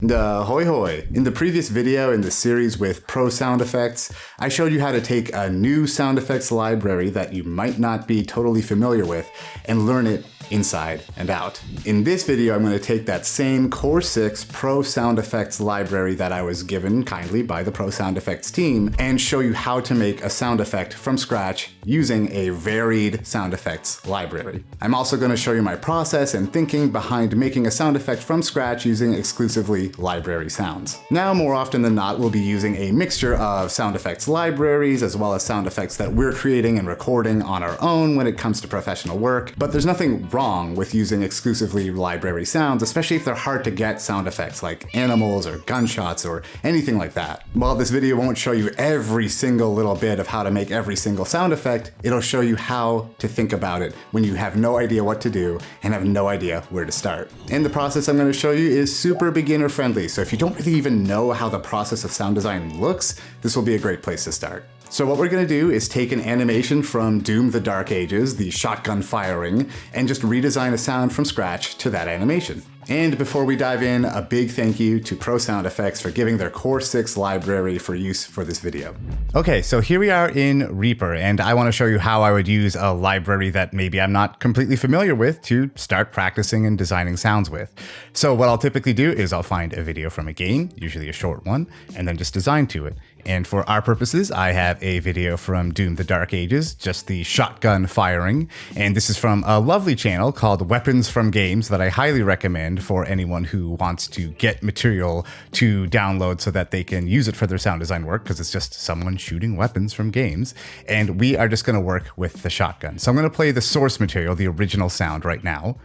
Hoi hoi! In the previous video in the series with pro sound effects, I showed you how to take a new sound effects library that you might not be totally familiar with and learn it inside and out. In this video, I'm going to take that same Core 6 Pro Sound Effects library that I was given kindly by the Pro Sound Effects team and show you how to make a sound effect from scratch using a varied sound effects library. I'm also going to show you my process and thinking behind making a sound effect from scratch using exclusively library sounds. Now, more often than not, we'll be using a mixture of sound effects libraries as well as sound effects that we're creating and recording on our own when it comes to professional work, but there's nothing wrong with using exclusively library sounds, especially if they're hard to get sound effects like animals or gunshots or anything like that. While this video won't show you every single little bit of how to make every single sound effect, it'll show you how to think about it when you have no idea what to do and have no idea where to start. And the process I'm going to show you is super beginner friendly, so if you don't really even know how the process of sound design looks, this will be a great place to start. So what we're going to do is take an animation from Doom the Dark Ages, the shotgun firing, and just redesign a sound from scratch to that animation. And before we dive in, a big thank you to Pro Sound Effects for giving their Core 6 library for use for this video. Okay, so here we are in Reaper, and I want to show you how I would use a library that maybe I'm not completely familiar with to start practicing and designing sounds with. So what I'll typically do is I'll find a video from a game, usually a short one, and then just design to it. And for our purposes, I have a video from Doom the Dark Ages, just the shotgun firing. And this is from a lovely channel called Weapons from Games that I highly recommend for anyone who wants to get material to download so that they can use it for their sound design work, because it's just someone shooting weapons from games. And we are just going to work with the shotgun. So I'm going to play the source material, the original sound right now.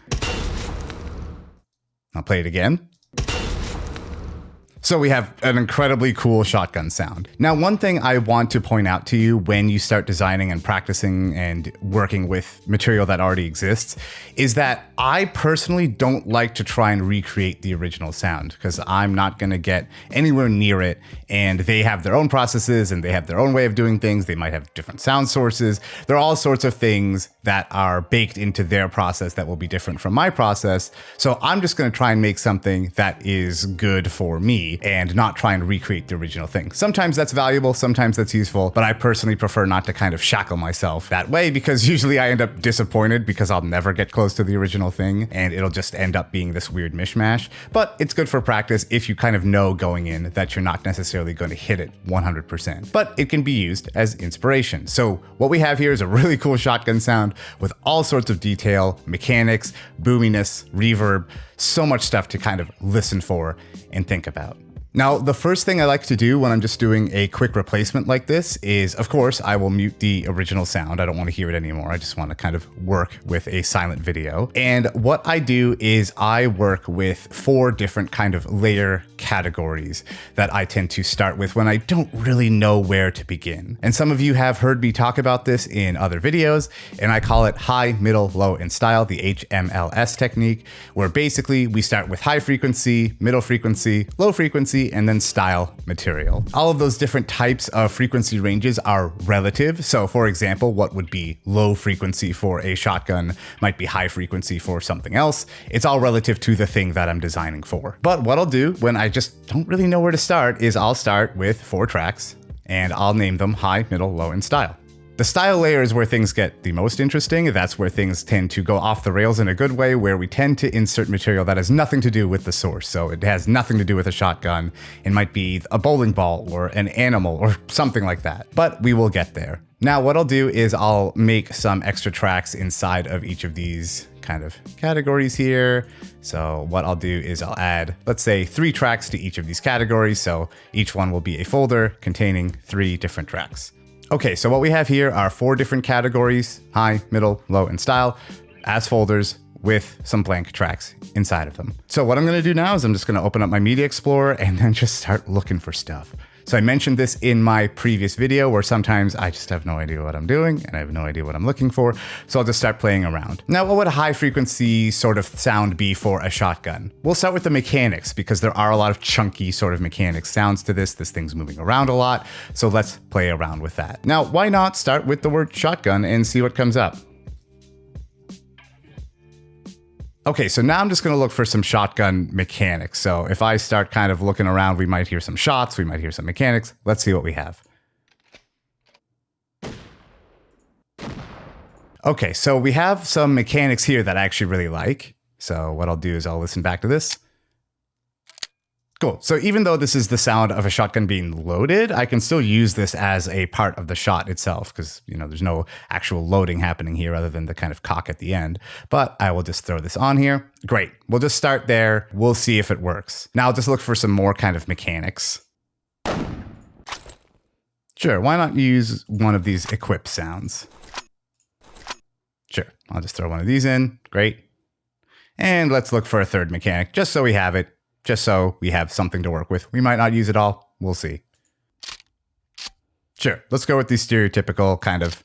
I'll play it again. So we have an incredibly cool shotgun sound. Now, one thing I want to point out to you when you start designing and practicing and working with material that already exists is that I personally don't like to try and recreate the original sound, because I'm not going to get anywhere near it, and they have their own processes and they have their own way of doing things. They might have different sound sources. There are all sorts of things that are baked into their process that will be different from my process. So I'm just going to try and make something that is good for me and not try and recreate the original thing. Sometimes that's valuable, sometimes that's useful, but I personally prefer not to kind of shackle myself that way, because usually I end up disappointed because I'll never get close to the original thing and it'll just end up being this weird mishmash. But it's good for practice if you kind of know going in that you're not necessarily going to hit it 100%, but it can be used as inspiration. So what we have here is a really cool shotgun sound with all sorts of detail, mechanics, boominess, reverb, so much stuff to kind of listen for and think about. Now, the first thing I like to do when I'm just doing a quick replacement like this is, of course, I will mute the original sound. I don't want to hear it anymore. I just want to kind of work with a silent video. And what I do is I work with 4 different kind of layer categories that I tend to start with when I don't really know where to begin. And some of you have heard me talk about this in other videos, and I call it high, middle, low, and style, the HMLS technique, where basically we start with high frequency, middle frequency, low frequency, and then style material. All of those different types of frequency ranges are relative. So for example, what would be low frequency for a shotgun might be high frequency for something else. It's all relative to the thing that I'm designing for. But what I'll do when I just don't really know where to start is I'll start with 4 tracks and I'll name them high, middle, low, and style. The style layer is where things get the most interesting. That's where things tend to go off the rails in a good way, where we tend to insert material that has nothing to do with the source. So it has nothing to do with a shotgun. It might be a bowling ball or an animal or something like that, but we will get there. Now, what I'll do is I'll make some extra tracks inside of each of these kind of categories here. So what I'll do is I'll add, let's say, 3 tracks to each of these categories. So each one will be a folder containing 3 different tracks. Okay, so what we have here are 4 different categories: high, middle, low, and style, as folders with some blank tracks inside of them. So what I'm going to do now is I'm just going to open up my Media Explorer and then just start looking for stuff. So I mentioned this in my previous video where sometimes I just have no idea what I'm doing and I have no idea what I'm looking for. So I'll just start playing around. Now, what would a high frequency sort of sound be for a shotgun? We'll start with the mechanics because there are a lot of chunky sort of mechanics sounds to this. This thing's moving around a lot. So let's play around with that. Now, why not start with the word shotgun and see what comes up? Okay, so now I'm just going to look for some shotgun mechanics. So if I start kind of looking around, we might hear some shots, we might hear some mechanics. Let's see what we have. Okay, so we have some mechanics here that I actually really like. So what I'll do is I'll listen back to this. Cool. So even though this is the sound of a shotgun being loaded, I can still use this as a part of the shot itself because, you know, there's no actual loading happening here other than the kind of cock at the end. But I will just throw this on here. Great. We'll just start there. We'll see if it works. Now I'll just look for some more kind of mechanics. Sure. Why not use one of these equip sounds? Sure. I'll just throw one of these in. Great. And let's look for a third mechanic just so we have it. Just so we have something to work with. We might not use it all. We'll see. Sure, let's go with these stereotypical kind of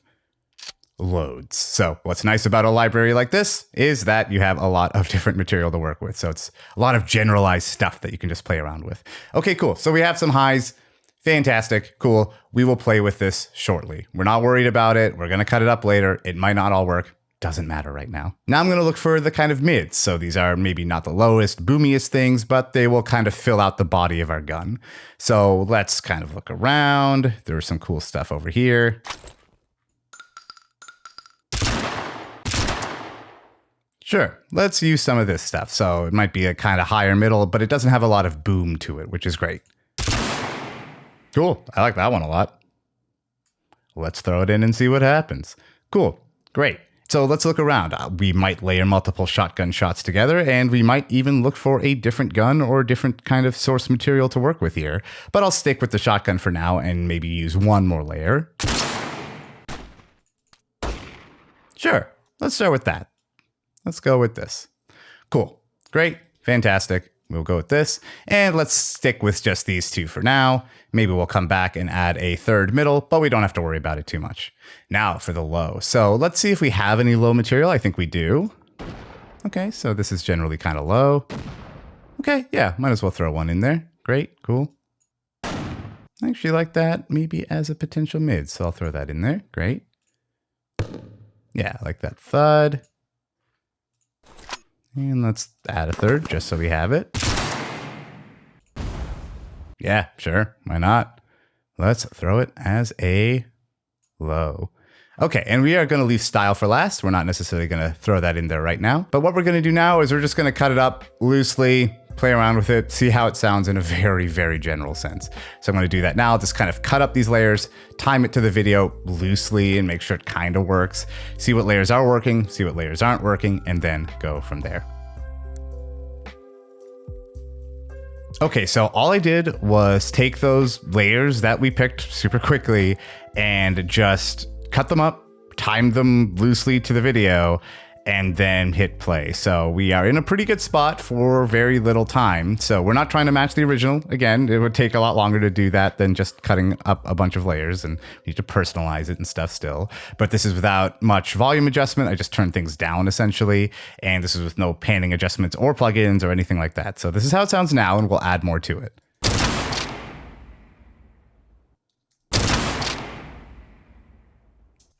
loads. So what's nice about a library like this is that you have a lot of different material to work with. So it's a lot of generalized stuff that you can just play around with. Okay, cool. So we have some highs. Fantastic. Cool. We will play with this shortly. We're not worried about it. We're going to cut it up later. It might not all work. Doesn't matter right now. Now I'm going to look for the kind of mids. So these are maybe not the lowest, boomiest things, but they will kind of fill out the body of our gun. So let's kind of look around. There's some cool stuff over here. Sure, let's use some of this stuff. So it might be a kind of higher middle, but it doesn't have a lot of boom to it, which is great. Cool, I like that one a lot. Let's throw it in and see what happens. Cool, great. So let's look around. We might layer multiple shotgun shots together, and we might even look for a different gun or a different kind of source material to work with here. But I'll stick with the shotgun for now and maybe use one more layer. Sure, let's start with that. Let's go with this. Cool, great, fantastic. We'll go with this, and let's stick with just these two for now. Maybe we'll come back and add a third middle, but we don't have to worry about it too much. Now for the low. So let's see if we have any low material. I think we do. Okay, so this is generally kind of low. Okay, yeah, might as well throw one in there. Great, cool. I actually like that maybe as a potential mid, so I'll throw that in there. Great. Yeah, I like that thud. And let's add a third just so we have it. Yeah, sure. Why not? Let's throw it as a low. Okay, and we are going to leave style for last. We're not necessarily going to throw that in there right now. But what we're going to do now is we're just going to cut it up loosely, play around with it, see how it sounds in a very, very general sense. So I'm going to do that now. Just kind of cut up these layers, time it to the video loosely and make sure it kind of works. See what layers are working, see what layers aren't working, and then go from there. Okay, so all I did was take those layers that we picked super quickly and just cut them up, timed them loosely to the video, and then hit play. So we are in a pretty good spot for very little time. So we're not trying to match the original. Again, it would take a lot longer to do that than just cutting up a bunch of layers, and we need to personalize it and stuff still. But this is without much volume adjustment. I just turned things down essentially. And this is with no panning adjustments or plugins or anything like that. So this is how it sounds now, and we'll add more to it.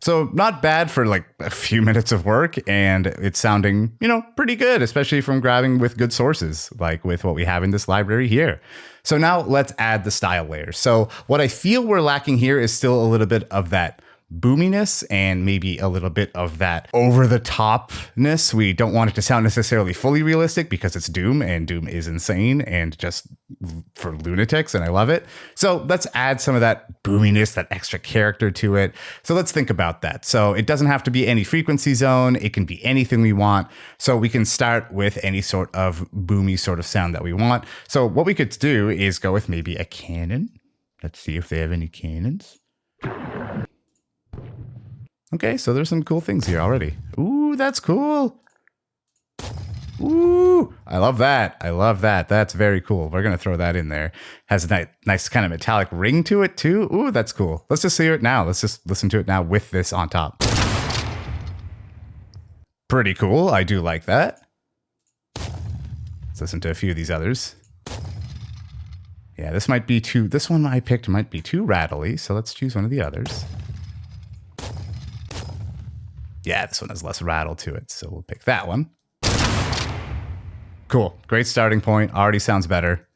So not bad for like a few minutes of work, and it's sounding, you know, pretty good, especially from grabbing with good sources, like with what we have in this library here. So now let's add the style layers. So what I feel we're lacking here is still a little bit of that boominess and maybe a little bit of that over-the-topness. We don't want it to sound necessarily fully realistic because it's Doom, and Doom is insane and just for lunatics, and I love it. So let's add some of that boominess, that extra character to it. So let's think about that. So it doesn't have to be any frequency zone. It can be anything we want. So we can start with any sort of boomy sort of sound that we want. So what we could do is go with maybe a cannon. Let's see if they have any cannons. Okay, so there's some cool things here already. Ooh, that's cool. Ooh, I love that. I love that. That's very cool. We're going to throw that in there. Has a nice kind of metallic ring to it too. Ooh, that's cool. Let's just hear it now. Let's just listen to it now with this on top. Pretty cool. I do like that. Let's listen to a few of these others. Yeah, this one I picked might be too rattly, so let's choose one of the others. Yeah, this one has less rattle to it, so we'll pick that one. Cool. Great starting point. Already sounds better.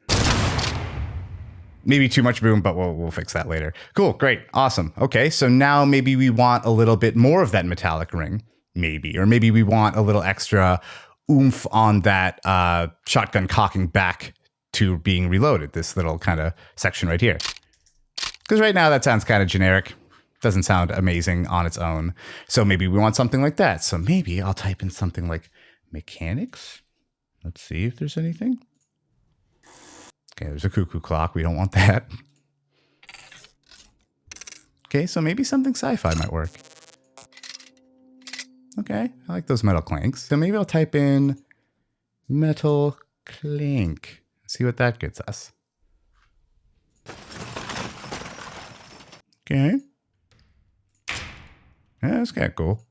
Maybe too much boom, but we'll fix that later. Cool. Great. Awesome. Okay. So now maybe we want a little bit more of that metallic ring. Maybe. Or maybe we want a little extra oomph on that shotgun cocking back to being reloaded. This little kind of section right here. Because right now that sounds kind of generic. Doesn't sound amazing on its own. So maybe we want something like that. So maybe I'll type in something like mechanics. Let's see if there's anything. Okay, there's a cuckoo clock. We don't want that. Okay, so maybe something sci-fi might work. Okay, I like those metal clanks. So maybe I'll type in metal clink. See what that gets us. Okay. Yeah, that's kind of cool.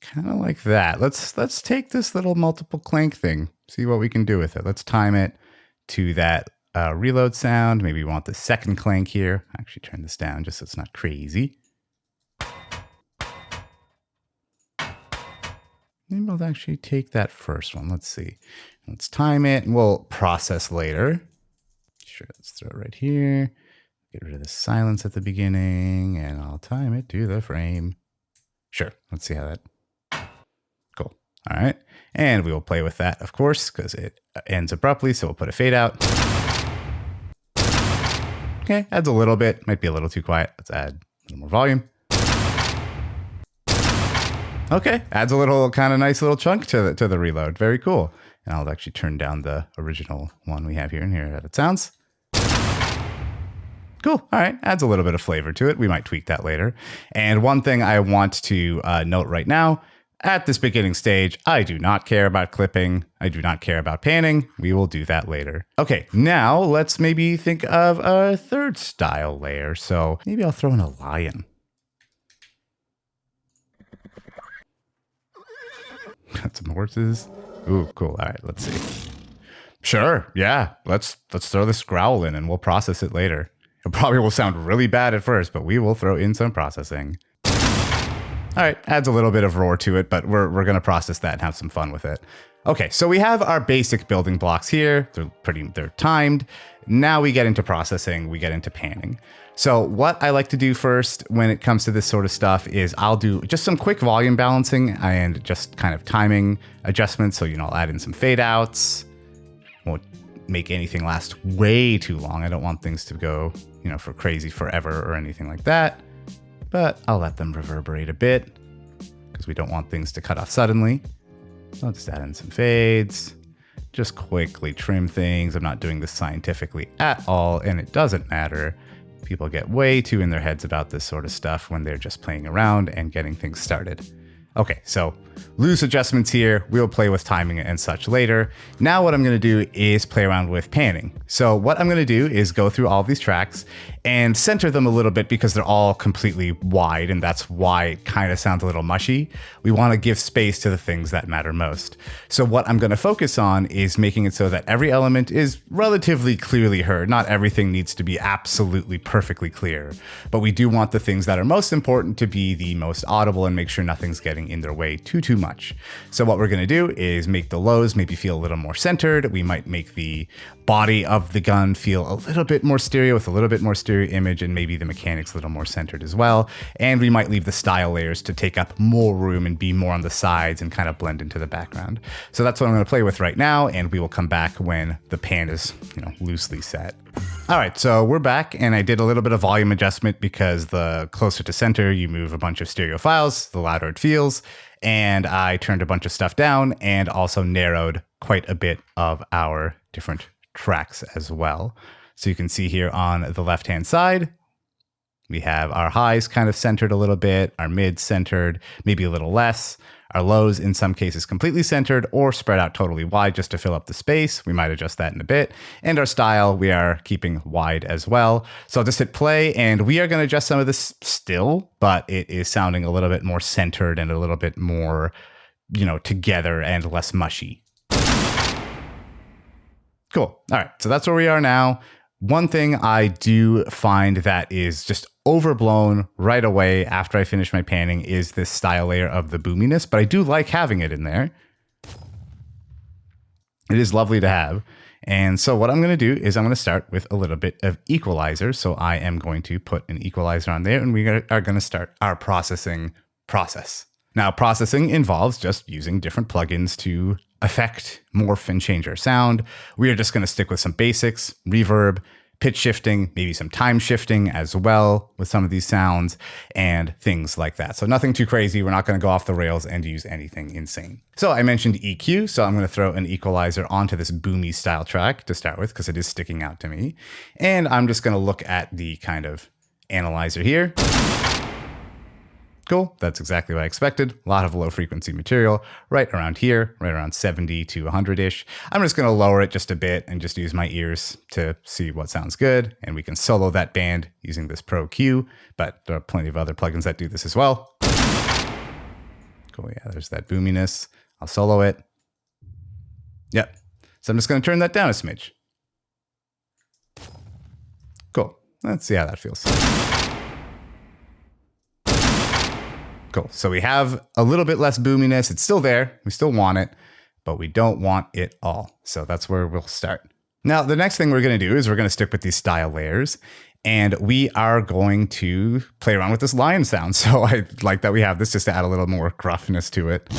Kind of like that. Let's take this little multiple clank thing. See what we can do with it. Let's time it to that reload sound. Maybe we want the second clank here. Actually, turn this down just so it's not crazy. Maybe I'll actually take that first one. Let's see. Let's time it and we'll process later. Sure, let's throw it right here. Get rid of the silence at the beginning and I'll time it to the frame. Sure, let's see how that. Cool. All right. And we will play with that, of course, because it ends abruptly. So we'll put a fade out. Okay, adds a little bit. Might be a little too quiet. Let's add a little more volume. Okay, adds a little kind of nice little chunk to the reload. Very cool. And I'll actually turn down the original one we have here and hear how it sounds. Cool. All right. Adds a little bit of flavor to it. We might tweak that later. And one thing I want to note right now, at this beginning stage, I do not care about clipping. I do not care about panning. We will do that later. Okay, now let's maybe think of a third style layer. So maybe I'll throw in a lion. Got some horses. Ooh, cool. All right, let's see. Sure. Yeah. Let's throw this growl in and we'll process it later. It probably will sound really bad at first, but we will throw in some processing. All right, adds a little bit of roar to it, but we're going to process that and have some fun with it. Okay, so we have our basic building blocks here. They're timed. Now we get into processing, we get into panning. So what I like to do first when it comes to this sort of stuff is I'll do just some quick volume balancing and just kind of timing adjustments. So, I'll add in some fade outs. Won't make anything last way too long. I don't want things to go, for crazy forever or anything like that. But I'll let them reverberate a bit because we don't want things to cut off suddenly. So I'll just add in some fades, just quickly trim things. I'm not doing this scientifically at all, and it doesn't matter. People get way too in their heads about this sort of stuff when they're just playing around and getting things started. Okay, so loose adjustments here. We'll play with timing and such later. Now what I'm going to do is play around with panning. So what I'm going to do is go through all of these tracks and center them a little bit because they're all completely wide, and that's why it kind of sounds a little mushy. We want to give space to the things that matter most. So what I'm going to focus on is making it so that every element is relatively clearly heard. Not everything needs to be absolutely perfectly clear, but we do want the things that are most important to be the most audible and make sure nothing's getting in their way too much. So what we're going to do is make the lows maybe feel a little more centered. We might make the body of the gun feel a little bit more stereo with a little bit more stereo image, and maybe the mechanics a little more centered as well. And we might leave the style layers to take up more room and be more on the sides and kind of blend into the background. So that's what I'm going to play with right now, and we will come back when the pan is, loosely set. All right, so we're back, and I did a little bit of volume adjustment because the closer to center you move a bunch of stereo files, the louder it feels. And I turned a bunch of stuff down and also narrowed quite a bit of our different tracks as well. So you can see here on the left-hand side, we have our highs kind of centered a little bit, our mids centered, maybe a little less, our lows in some cases completely centered or spread out totally wide just to fill up the space. We might adjust that in a bit. And our style, we are keeping wide as well. So I'll just hit play and we are going to adjust some of this still, but it is sounding a little bit more centered and a little bit more, together and less mushy. Cool. All right. So that's where we are now. One thing I do find that is just overblown right away after I finish my panning is this style layer of the boominess, but I do like having it in there. It is lovely to have. And so what I'm going to do is I'm going to start with a little bit of equalizer. So I am going to put an equalizer on there, and we are going to start our processing process. Now, processing involves just using different plugins to affect, morph, and change our sound. We are just going to stick with some basics: reverb, pitch shifting, maybe some time shifting as well with some of these sounds and things like that. So nothing too crazy. We're not going to go off the rails and use anything insane. So I mentioned EQ, so I'm going to throw an equalizer onto this boomy style track to start with because it is sticking out to me. And I'm just going to look at the kind of analyzer here. Cool, that's exactly what I expected. A lot of low frequency material right around here, right around 70 to 100-ish. I'm just gonna lower it just a bit and just use my ears to see what sounds good. And we can solo that band using this Pro Q, but there are plenty of other plugins that do this as well. Cool, yeah, there's that boominess. I'll solo it. Yep, so I'm just gonna turn that down a smidge. Cool, let's see how that feels. Cool. So we have a little bit less boominess. It's still there. We still want it, but we don't want it all. So that's where we'll start. Now, the next thing we're going to do is we're going to stick with these style layers, and we are going to play around with this lion sound. So I like that we have this just to add a little more gruffness to it.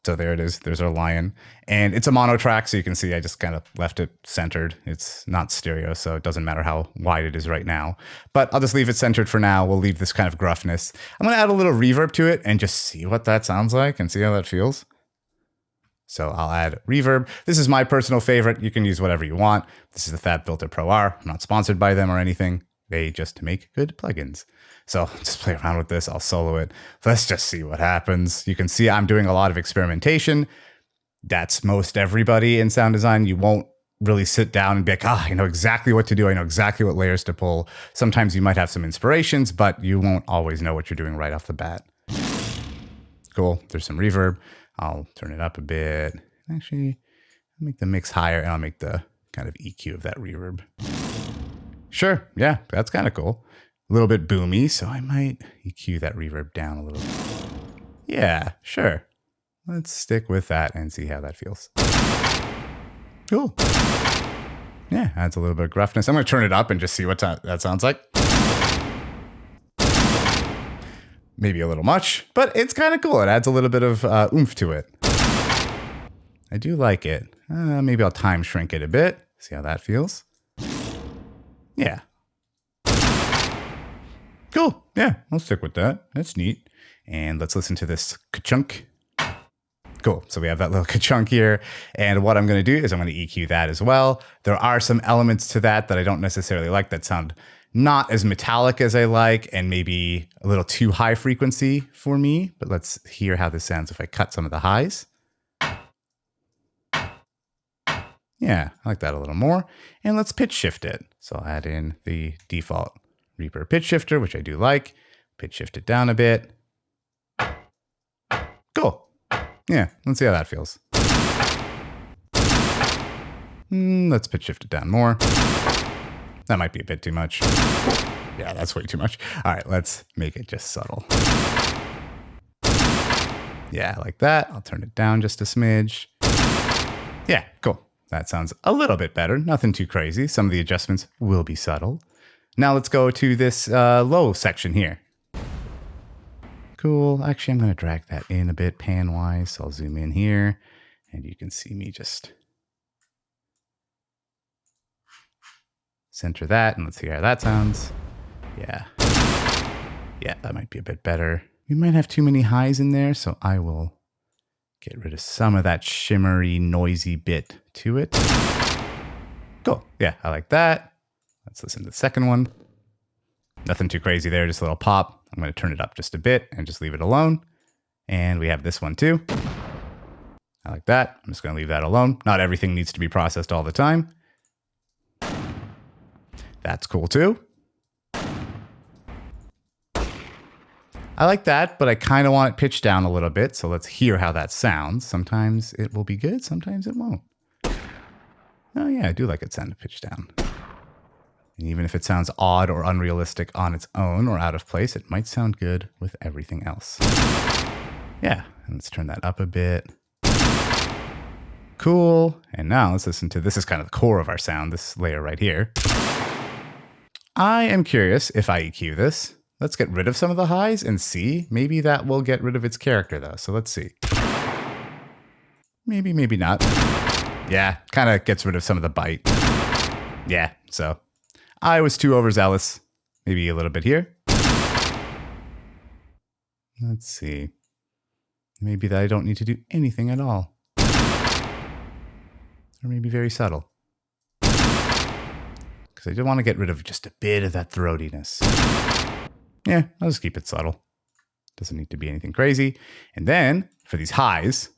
So there it is. There's our lion. And it's a mono track, so you can see I just kind of left it centered. It's not stereo, so it doesn't matter how wide it is right now. But I'll just leave it centered for now. We'll leave this kind of gruffness. I'm going to add a little reverb to it and just see what that sounds like and see how that feels. So I'll add reverb. This is my personal favorite. You can use whatever you want. This is the FabFilter Pro R. I'm not sponsored by them or anything. They just make good plugins. So just play around with this. I'll solo it. Let's just see what happens. You can see I'm doing a lot of experimentation. That's most everybody in sound design. You won't really sit down and be like, I know exactly what to do. I know exactly what layers to pull. Sometimes you might have some inspirations, but you won't always know what you're doing right off the bat. Cool. There's some reverb. I'll turn it up a bit. Actually, I'll make the mix higher, and I'll make the kind of EQ of that reverb. Sure. Yeah, that's kind of cool. A little bit boomy, so I might EQ that reverb down a little bit. Yeah, sure. Let's stick with that and see how that feels. Cool. Yeah, adds a little bit of gruffness. I'm going to turn it up and just see what that sounds like. Maybe a little much, but it's kind of cool. It adds a little bit of oomph to it. I do like it. Maybe I'll time shrink it a bit. See how that feels. Yeah. Cool. Yeah, I'll stick with that. That's neat. And let's listen to this ka-chunk. Cool. So we have that little ka-chunk here. And what I'm going to do is I'm going to EQ that as well. There are some elements to that I don't necessarily like that sound not as metallic as I like, and maybe a little too high frequency for me. But let's hear how this sounds if I cut some of the highs. Yeah, I like that a little more. And let's pitch shift it. So I'll add in the default Reaper pitch shifter, which I do like. Pitch shift it down a bit. Cool. Yeah, let's see how that feels. Let's pitch shift it down more. That might be a bit too much. Yeah, that's way too much. All right, let's make it just subtle. Yeah, like that. I'll turn it down just a smidge. Yeah, cool. That sounds a little bit better. Nothing too crazy. Some of the adjustments will be subtle. Now let's go to this low section here. Cool. Actually, I'm going to drag that in a bit pan-wise. So I'll zoom in here, and you can see me just center that, and let's see how that sounds. Yeah. Yeah, that might be a bit better. We might have too many highs in there, so I will get rid of some of that shimmery, noisy bit to it. Cool. Yeah, I like that. Let's listen to the second one. Nothing too crazy there, just a little pop. I'm going to turn it up just a bit and just leave it alone. And we have this one too. I like that. I'm just going to leave that alone. Not everything needs to be processed all the time. That's cool too. I like that, but I kind of want it pitched down a little bit. So let's hear how that sounds. Sometimes it will be good. Sometimes it won't. Oh yeah, I do like it sounded pitched down. And even if it sounds odd or unrealistic on its own or out of place, it might sound good with everything else. Yeah, and let's turn that up a bit. Cool. And now let's listen to, this is kind of the core of our sound, this layer right here. I am curious if I EQ this. Let's get rid of some of the highs and see. Maybe that will get rid of its character though. So let's see. Maybe, maybe not. Yeah, kind of gets rid of some of the bite. Yeah, so I was too overzealous. Maybe a little bit here. Let's see. Maybe that I don't need to do anything at all. Or maybe very subtle. Because I do want to get rid of just a bit of that throatiness. Yeah, I'll just keep it subtle. Doesn't need to be anything crazy. And then, for these highs,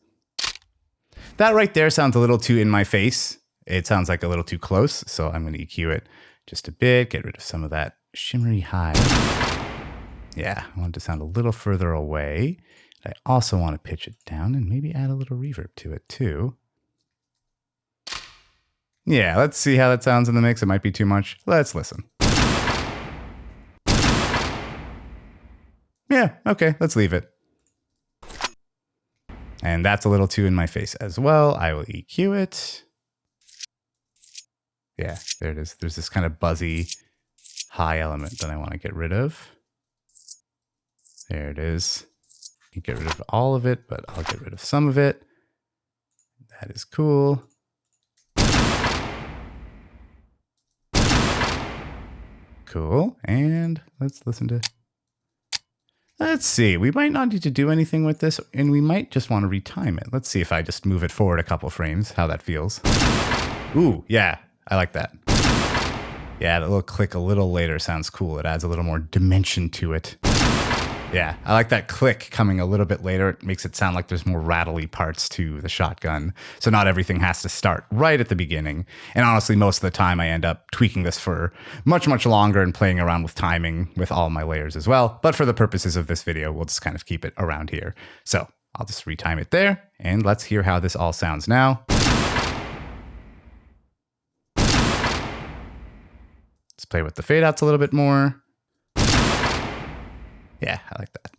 that right there sounds a little too in my face. It sounds like a little too close, so I'm going to EQ it just a bit, get rid of some of that shimmery high. Yeah, I want it to sound a little further away. I also want to pitch it down and maybe add a little reverb to it too. Yeah, let's see how that sounds in the mix. It might be too much. Let's listen. Yeah, okay, let's leave it. And that's a little too in my face as well. I will EQ it. Yeah, there it is. There's this kind of buzzy high element that I want to get rid of. There it is. You can get rid of all of it, but I'll get rid of some of it. That is cool. Cool. And let's listen to... Let's see. We might not need to do anything with this, and we might just want to retime it. Let's see if I just move it forward a couple frames, how that feels. Ooh, yeah. I like that. Yeah, that little click a little later sounds cool. It adds a little more dimension to it. Yeah, I like that click coming a little bit later. It makes it sound like there's more rattly parts to the shotgun. So not everything has to start right at the beginning. And honestly, most of the time I end up tweaking this for much, much longer and playing around with timing with all my layers as well. But for the purposes of this video, we'll just kind of keep it around here. So I'll just retime it there and let's hear how this all sounds now. Let's play with the fade outs a little bit more. Yeah, I like that.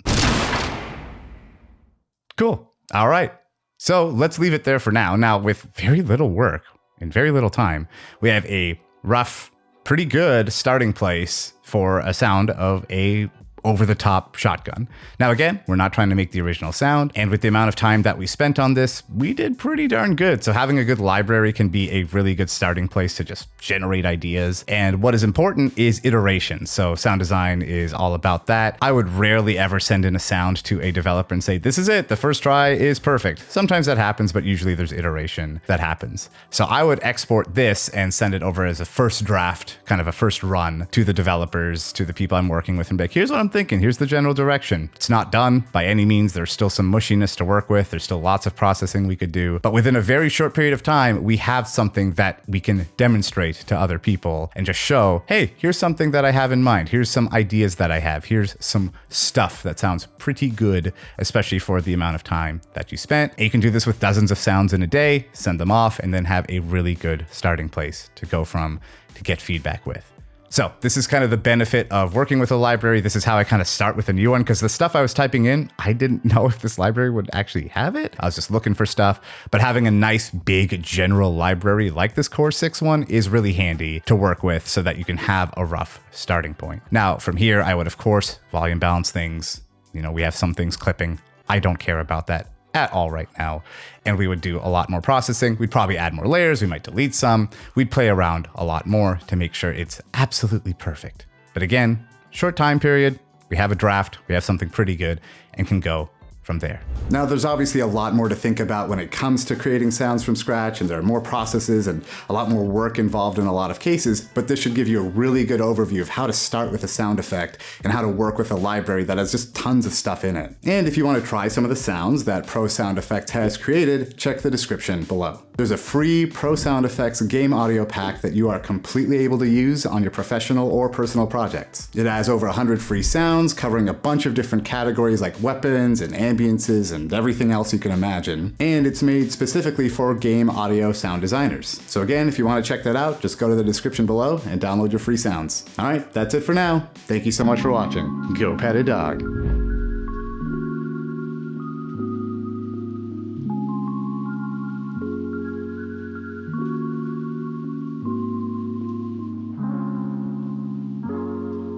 Cool. All right. So let's leave it there for now. Now, with very little work and very little time, we have a rough, pretty good starting place for a sound of a over-the-top shotgun. Now again, we're not trying to make the original sound, and with the amount of time that we spent on this, we did pretty darn good. So having a good library can be a really good starting place to just generate ideas. And what is important is iteration. So sound design is all about that. I would rarely ever send in a sound to a developer and say, this is it, the first try is perfect. Sometimes that happens, but usually there's iteration that happens. So I would export this and send it over as a first draft, kind of a first run to the developers, to the people I'm working with, and be like, here's what I'm thinking. Here's the general direction. It's not done by any means. There's still some mushiness to work with. There's still lots of processing we could do. But within a very short period of time, we have something that we can demonstrate to other people and just show, hey, here's something that I have in mind. Here's some ideas that I have. Here's some stuff that sounds pretty good, especially for the amount of time that you spent. And you can do this with dozens of sounds in a day, send them off, and then have a really good starting place to go from to get feedback with. So this is kind of the benefit of working with a library. This is how I kind of start with a new one, because the stuff I was typing in, I didn't know if this library would actually have it. I was just looking for stuff, but having a nice big general library like this Core 6 one is really handy to work with so that you can have a rough starting point. Now from here, I would of course volume balance things. You know, we have some things clipping. I don't care about that at all right now. And we would do a lot more processing. We'd probably add more layers. We might delete some. We'd play around a lot more to make sure it's absolutely perfect. But again, short time period, we have a draft, we have something pretty good and can go from there. Now, there's obviously a lot more to think about when it comes to creating sounds from scratch, and there are more processes and a lot more work involved in a lot of cases, but this should give you a really good overview of how to start with a sound effect and how to work with a library that has just tons of stuff in it. And if you want to try some of the sounds that Pro Sound Effects has created, check the description below. There's a free Pro Sound Effects game audio pack that you are completely able to use on your professional or personal projects. It has over 100 free sounds covering a bunch of different categories like weapons and ambiances and everything else you can imagine. And it's made specifically for game audio sound designers. So again, if you want to check that out, just go to the description below and download your free sounds. All right, that's it for now. Thank you so much for watching. Go pet a dog.